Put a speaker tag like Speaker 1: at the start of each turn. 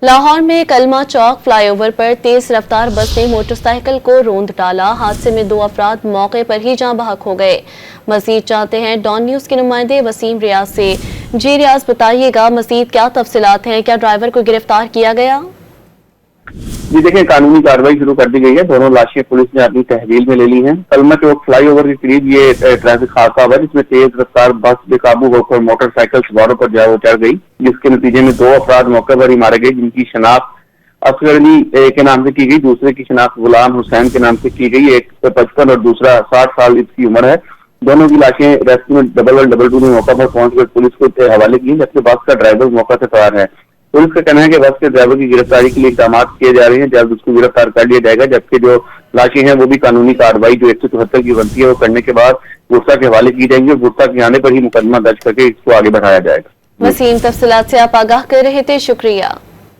Speaker 1: लाहौर में कलमा चौक फ्लाईओवर पर तेज रफ्तार बस ने मोटरसाइकिल को रोंद डाला। हादसे में 2 अफराद मौके पर ही जान बहक हो गए। मजीद चाहते हैं डॉन न्यूज के नुमाइंदे वसीम रियाज से। जी रियाज, बताइएगा मजीद क्या तफसीलात हैं, क्या ड्राइवर को गिरफ्तार किया गया?
Speaker 2: जी देखिए, कानूनी कार्रवाई शुरू कर दी गई है। दोनों लाशें पुलिस ने अपनी तहवील में ले ली हैं। कलमा चौक फ्लाईओवर के करीब ये ट्रैफिक हादसा हुआ जिसमें तेज रफ्तार बस बेकाबू होकर मोटरसाइकिल सवारों पर जा चढ़ गई, जिसके नतीजे में 2 अफराद मौके पर ही मारे गए, जिनकी शनाख्त असगर अली के नाम से की गई, दूसरे की शनाख्त गुलाम हुसैन के नाम से की गई। एक 55 और दूसरा 60 साल इसकी उम्र है। दोनों की लाशें रेस्क्यू में डबल टू में मौका पर पहुंचकर पुलिस को हवाले की, जबकि बस का ड्राइवर मौका से फरार है। पुलिस का कहना है कि बस के ड्राइवर की गिरफ्तारी के लिए इकदाम किए जा रहे हैं। जल्द उसको गिरफ्तार कर लिया जाएगा, जबकि जो लाशें हैं वो भी कानूनी कार्रवाई जो 174 की बनती है वो करने के बाद गुस्सा के हवाले की जाएंगी और गुस्सा के आने पर ही मुकदमा दर्ज करके इसको आगे बढ़ाया जाएगा।
Speaker 1: वसीम, तफसीलात से आप आगाह कर रहे थे, शुक्रिया।